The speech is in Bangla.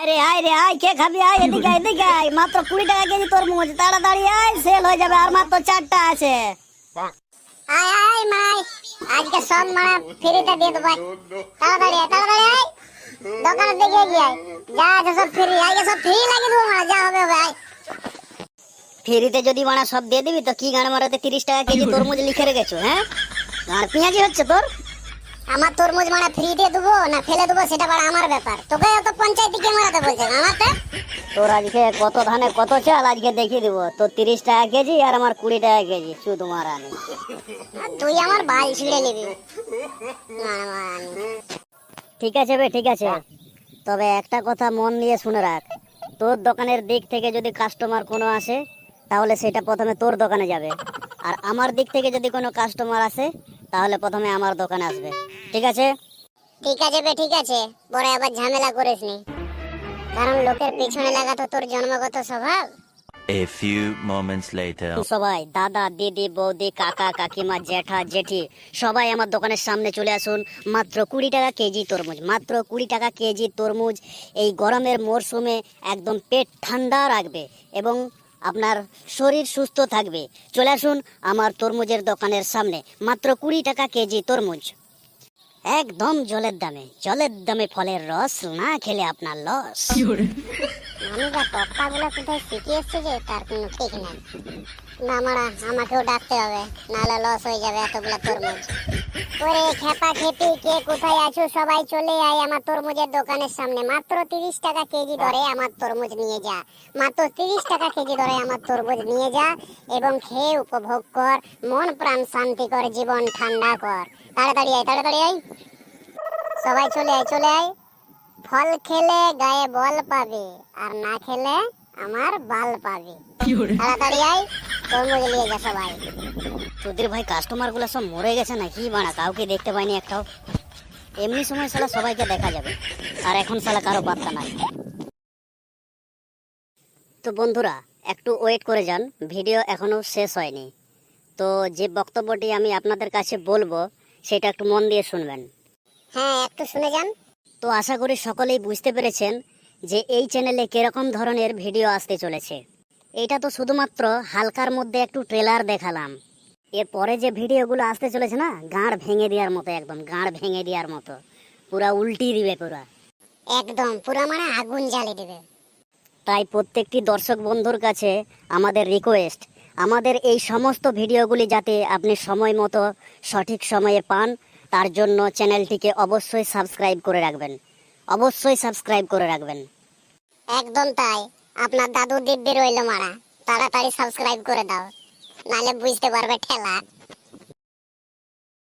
আরে আয় রে আয়, কে খাবি? আয় এদিকে আয়, এদিকে আয়। মাত্র 20 টাকা কেজি তরমুজ, তাড়াতাড়ি আয়, সেল হয়ে যাবে। আর মাত্র 4টা আছে। আয় আয় মাই, আজকে সব মারা ফ্রিতে দিয়ে দেবো। তাড়াতাড়ি আয়, তাড়াতাড়ি আয়, দোকানের দিকে গিয়ে আয়। যা আছে সব ফ্রি, আজকে সব ফ্রি লাগিয়ে দেবো মারা, যা হবে হবে আয়। ফ্রিতে যদি মানা সব দিয়ে দিবি তো কি গান মারাতে 30 টাকা কেজি তরমুজ লিখে রেখেছো? হ্যাঁ, আর পেঁয়াজি হচ্ছে তোর। আমার তরমুজ মারা ফ্রি দিয়ে দেবো না ফেলে দেবো সেটা বড় আমার ব্যাপার। তোকে তো পঞ্চায়েত দিকে মারাতে বলছে আমাতে। তোর আজকে কত ধানে কত চাল আজকে দেখিয়ে দিব। তোর 30 টাকা কেজি আর আমার 20 টাকা কেজি, শুধু মারানি। তুই আমার বাল ছিঁড়ে নিবি। না মারানি। ঠিক আছে বে, ঠিক আছে, তবে একটা কথা মন দিয়ে শুনে রাখ। তোর দোকানের দিক থেকে যদি কাস্টমার কোনো আসে তাহলে সেটা প্রথমে তোর দোকানে যাবে, আর আমার দিক থেকে যদি কোনো কাস্টমার আসে তাহলে প্রথমে আমার দোকানে আসবে। ঠিক আছে? ঠিক আছে বে, ঠিক আছে, পরে আবার ঝামেলা করিস নি, কারণ লোকের পেছনে লাগা তো তোর জন্মগত স্বভাব। A few moments later. সবাই, দাদা দিদি বৌদি কাকা কাকিমা জেঠা জেঠি, সবাই আমার দোকানের সামনে চলে আসুন। মাত্র 20 টাকা কেজি তরমুজ, মাত্র 20 টাকা কেজি তরমুজ। এই গরমের মরশুমে একদম পেট ঠান্ডা রাখবে এবং আপনার শরীর সুস্থ থাকবে। চলে আসুন আমার তরমুজের দোকানের সামনে। মাত্র 20 টাকা কেজি তরমুজ, একদম জলের দামে। জলের দামে ফলের রস, না খেলে আপনার লস। মানুষরা টপ্পাগুলো কোথায় শিখে এসছে যে তার কোনো ঠিক নাই। না মারা, আমাকেও ডাকতে হবে, নাহলে লস হয়ে যাবে এতগুলা তরমুজ। ওরে খেপা খেপি, কে কোথায় আছো সবাই চলে আয় আমার তরমুজের দোকানের সামনে। মাত্র 30 টাকা কেজি দরে আমার তরমুজ নিয়ে যা। মাত্র 30 টাকা কেজি দরে আমার তরমুজ নিয়ে যা এবং খেয়ে উপভোগ কর, মন প্রাণ শান্তি কর, জীবন ঠান্ডা কর। তাড়াতাড়ি আয়, তাড়াতাড়ি আয়, সবাই চলে আয়, চলে আয়। ফল খেলে গায়ে বল পাবে, আর না খেলে আমার বাল পাবে। তাড়াতাড়ি আয়, তরমুজ নিয়ে যা সবাই। তোদের ভাই কাস্টমার গুলো সব মরে গেছে নাকি বানা? কাউকে দেখতে পাইনি একটাও। এমনি সময় শালা সবাইকে দেখা যাবে, আর এখন শালা কারো পাত্তা নাই। তো বন্ধুরা, একটু ওয়েট করে যান, ভিডিও এখনো শেষ হয়নি। তো যে বক্তব্যটি আমি আপনাদের কাছে বলবো সেটা একটু মন দিয়ে শুনবেন। হ্যাঁ, একটু শুনে যান। তো আশা করি সকলেই বুঝতে পেরেছেন যে এই চ্যানেলে কিরকম ধরনের ভিডিও আসতে চলেছে। এটা তো শুধুমাত্র হালকার মধ্যে একটু ট্রেলার দেখালাম। এরপরে যে ভিডিওগুলো আসতে চলেছে না, গাঁড় ভেঙে দেওয়ার মতো, একদম গাঁড় ভেঙে দেওয়ার মতো, পুরা উল্টি দিবে পুরা। একদম পুরা মানে আগুন জ্বালিয়ে দেবে। তাই প্রত্যেকটি দর্শক বন্ধুর কাছে আমাদের রিকোয়েস্ট, আমাদের এই সমস্ত ভিডিওগুলি যাতে আপনি সময় মতো সঠিক সময়ে পান, তার জন্য চ্যানেলটিকে অবশ্যই সাবস্ক্রাইব করে রাখবেন, অবশ্যই সাবস্ক্রাইব করে রাখবেন। একদম তাই, আপনার দাদু দিব্যি রইল মারা, তাড়াতাড়ি সাবস্ক্রাইব করে দাও, নাহলে বুঝতে পারবে ঠেলা।